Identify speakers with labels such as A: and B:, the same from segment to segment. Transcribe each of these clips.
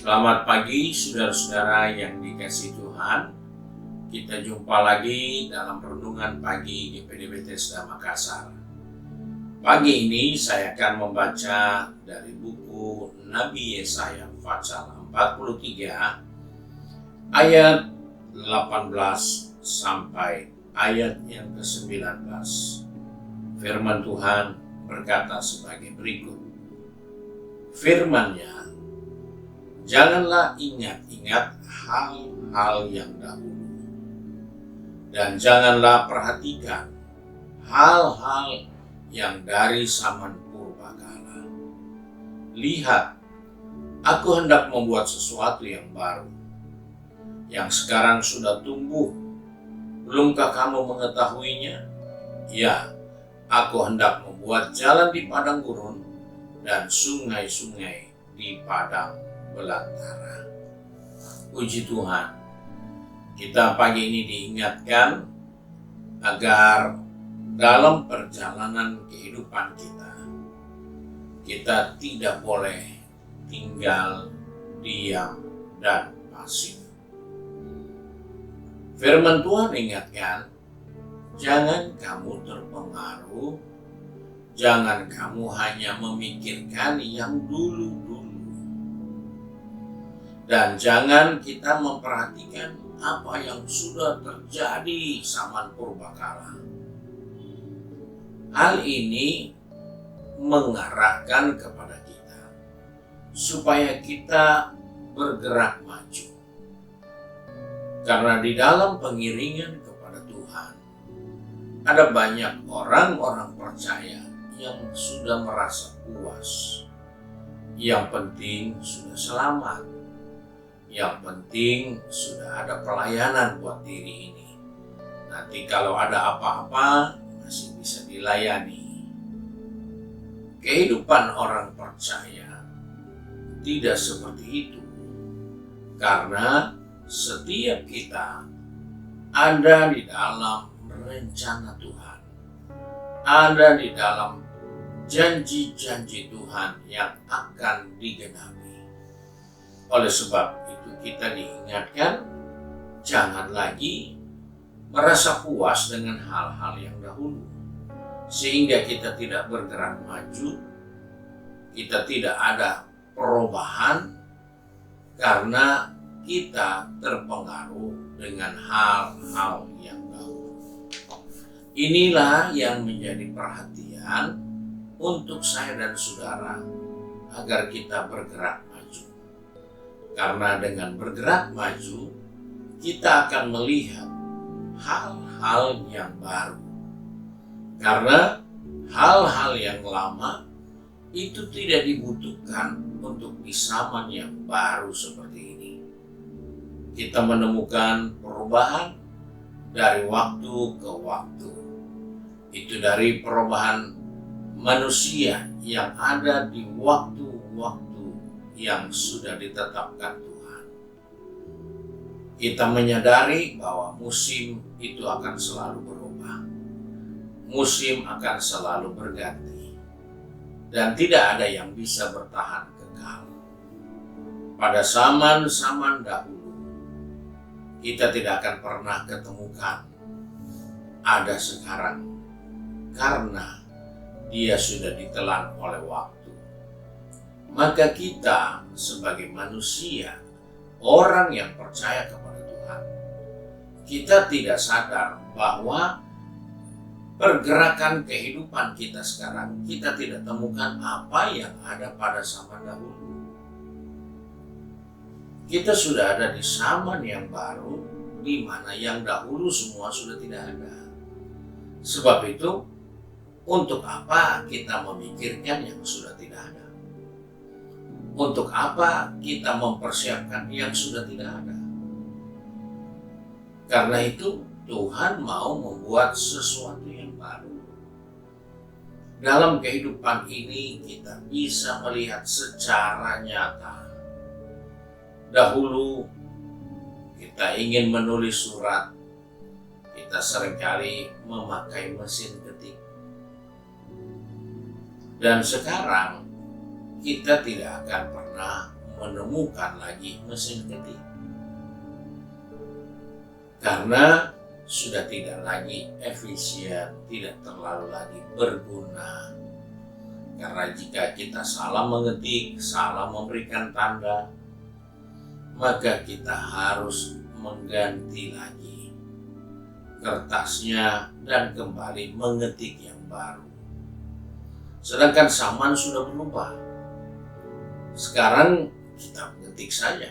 A: Selamat pagi saudara-saudara yang dikasihi Tuhan. Kita jumpa lagi dalam renungan pagi GPD Bethesda Makassar. Pagi ini saya akan membaca dari buku Nabi Yesaya pasal 43 ayat 18 sampai ayat yang ke-19. Firman Tuhan berkata sebagai berikut. Firman-Nya, janganlah ingat-ingat hal-hal yang dahulu, dan janganlah perhatikan hal-hal yang dari zaman purbakala. Lihat, aku hendak membuat sesuatu yang baru, yang sekarang sudah tumbuh. Belumkah kamu mengetahuinya? Ya, aku hendak membuat jalan di padang gurun dan sungai-sungai di padang belantara. Puji Tuhan, kita pagi ini diingatkan agar dalam perjalanan kehidupan kita tidak boleh tinggal diam dan pasif. Firman Tuhan ingatkan, jangan kamu terpengaruh, jangan kamu hanya memikirkan yang dulu-dulu. Dan jangan kita memperhatikan apa yang sudah terjadi zaman purbakala. Hal ini mengarahkan kepada kita supaya kita bergerak maju. Karena di dalam pengiringan kepada Tuhan, ada banyak orang-orang percaya yang sudah merasa puas. Yang penting sudah selamat. Yang penting sudah ada pelayanan buat diri ini. Nanti kalau ada apa-apa masih bisa dilayani. Kehidupan orang percaya tidak seperti itu. Karena setiap kita ada di dalam rencana Tuhan. Ada di dalam janji-janji Tuhan yang akan digenapi. Oleh sebab itu kita diingatkan, jangan lagi merasa puas dengan hal-hal yang dahulu. Sehingga kita tidak bergerak maju, kita tidak ada perubahan karena kita terpengaruh dengan hal-hal yang dahulu. Inilah yang menjadi perhatian untuk saya dan saudara agar kita bergerak maju. Karena dengan bergerak maju, kita akan melihat hal-hal yang baru. Karena hal-hal yang lama itu tidak dibutuhkan untuk di zaman yang baru seperti ini. Kita menemukan perubahan dari waktu ke waktu. Itu dari perubahan manusia yang ada di waktu-waktu yang sudah ditetapkan Tuhan. Kita menyadari bahwa musim itu akan selalu berubah. Musim akan selalu berganti. Dan tidak ada yang bisa bertahan kekal. Pada zaman-zaman dahulu, kita tidak akan pernah ketemukan ada sekarang. Karena dia sudah ditelan oleh waktu. Maka kita sebagai manusia, orang yang percaya kepada Tuhan, kita tidak sadar bahwa pergerakan kehidupan kita sekarang, kita tidak temukan apa yang ada pada zaman dahulu. Kita sudah ada di zaman yang baru, di mana yang dahulu semua sudah tidak ada. Sebab itu, untuk apa kita memikirkan yang sudah tidak ada? Untuk apa kita mempersiapkan yang sudah tidak ada? Karena itu Tuhan mau membuat sesuatu yang baru. Dalam kehidupan ini kita bisa melihat secara nyata. Dahulu kita ingin menulis surat, kita seringkali memakai mesin ketik. Dan sekarang kita tidak akan pernah menemukan lagi mesin ketik. Karena sudah tidak lagi efisien, tidak terlalu lagi berguna. Karena jika kita salah mengetik, salah memberikan tanda, maka kita harus mengganti lagi kertasnya dan kembali mengetik yang baru. Sedangkan zaman sudah berubah. Sekarang kita mengetik saja.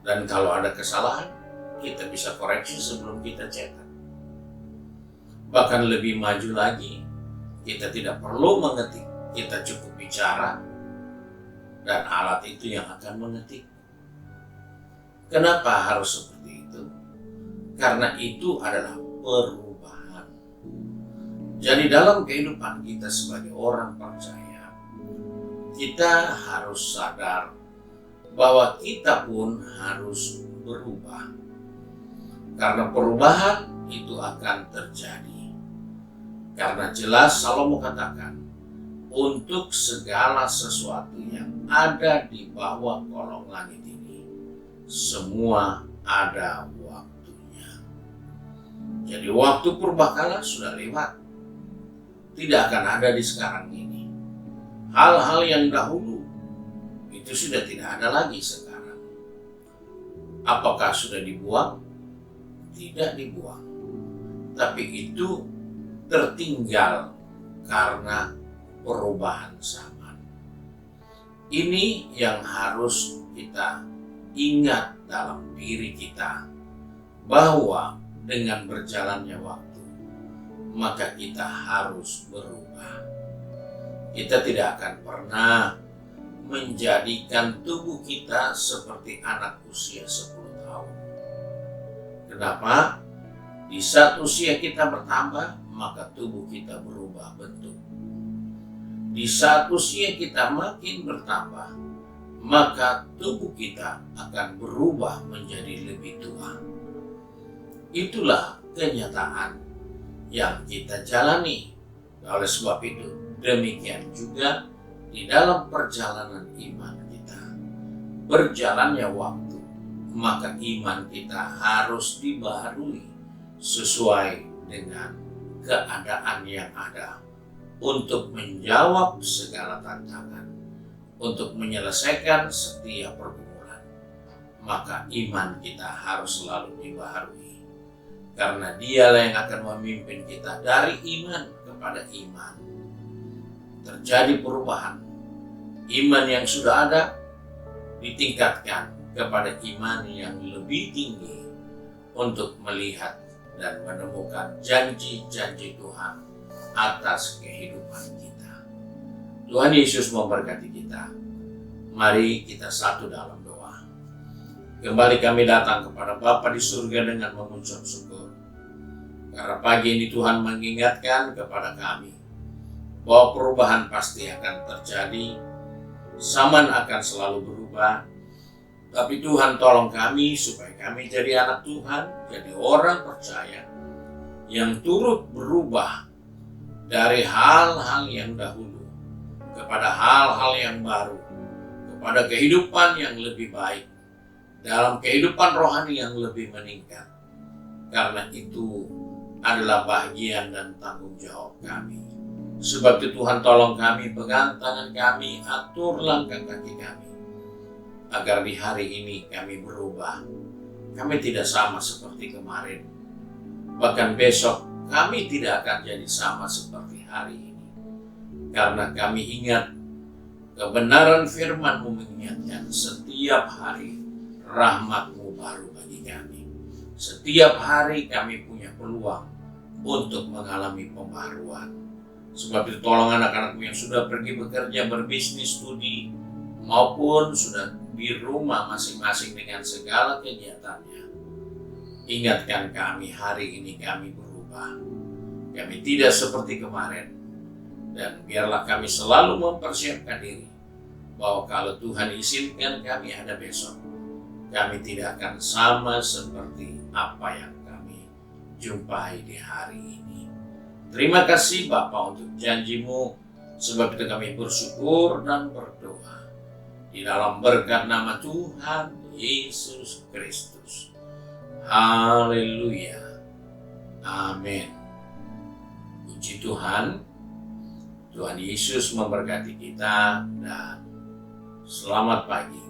A: Dan kalau ada kesalahan, kita bisa koreksi sebelum kita cetak. Bahkan lebih maju lagi, kita tidak perlu mengetik, kita cukup bicara, dan alat itu yang akan mengetik. Kenapa harus seperti itu? Karena itu adalah perubahan. Jadi dalam kehidupan kita sebagai orang percaya, kita harus sadar bahwa kita pun harus berubah. Karena perubahan itu akan terjadi. Karena jelas Salomo katakan, untuk segala sesuatu yang ada di bawah kolong langit ini, semua ada waktunya. Jadi waktu purbakala sudah lewat. Tidak akan ada di sekarang ini. Hal-hal yang dahulu itu sudah tidak ada lagi sekarang. Apakah sudah dibuang? Tidak dibuang. Tapi itu tertinggal karena perubahan zaman. Ini yang harus kita ingat dalam diri kita, bahwa dengan berjalannya waktu, maka kita harus berubah. Kita tidak akan pernah menjadikan tubuh kita seperti anak usia 10 tahun. Kenapa? Di saat usia kita bertambah, maka tubuh kita berubah bentuk. Di saat usia kita makin bertambah, maka tubuh kita akan berubah menjadi lebih tua. Itulah kenyataan yang kita jalani. Oleh sebab itu, demikian juga di dalam perjalanan iman kita. Berjalannya waktu, maka iman kita harus dibaharui sesuai dengan keadaan yang ada untuk menjawab segala tantangan, untuk menyelesaikan setiap pergumulan. Maka iman kita harus selalu dibaharui, karena Dialah yang akan memimpin kita dari iman kepada iman. Terjadi perubahan. Iman yang sudah ada ditingkatkan kepada iman yang lebih tinggi untuk melihat dan menemukan janji-janji Tuhan atas kehidupan kita. Tuhan Yesus memberkati kita. Mari kita satu dalam doa. Kembali kami datang kepada Bapa di surga dengan mengucap syukur. Karena pagi ini Tuhan mengingatkan kepada kami bahwa perubahan pasti akan terjadi. Zaman akan selalu berubah. Tapi Tuhan tolong kami supaya kami jadi anak Tuhan, jadi orang percaya yang turut berubah dari hal-hal yang dahulu kepada hal-hal yang baru, kepada kehidupan yang lebih baik, dalam kehidupan rohani yang lebih meningkat. Karena itu adalah bagian dan tanggung jawab kami. Sebab itu Tuhan tolong kami, pegang tangan kami, atur langkah kaki kami, agar di hari ini kami berubah. Kami tidak sama seperti kemarin. Bahkan besok kami tidak akan jadi sama seperti hari ini. Karena kami ingat kebenaran firman-Mu mengingatkan setiap hari rahmat-Mu baru bagi kami. Setiap hari kami punya peluang untuk mengalami pembaruan. Sebab itu tolong anak-anak-Mu yang sudah pergi bekerja, berbisnis, studi, maupun sudah di rumah masing-masing dengan segala kegiatannya. Ingatkan kami hari ini kami berubah. Kami tidak seperti kemarin. Dan biarlah kami selalu mempersiapkan diri bahwa kalau Tuhan izinkan kami ada besok, kami tidak akan sama seperti apa yang kami jumpai di hari ini. Terima kasih Bapa untuk janji-Mu, sebab itu kami bersyukur dan berdoa. di dalam berkat nama Tuhan Yesus Kristus. Haleluya. Amin. Puji Tuhan. Tuhan Yesus memberkati kita dan selamat pagi.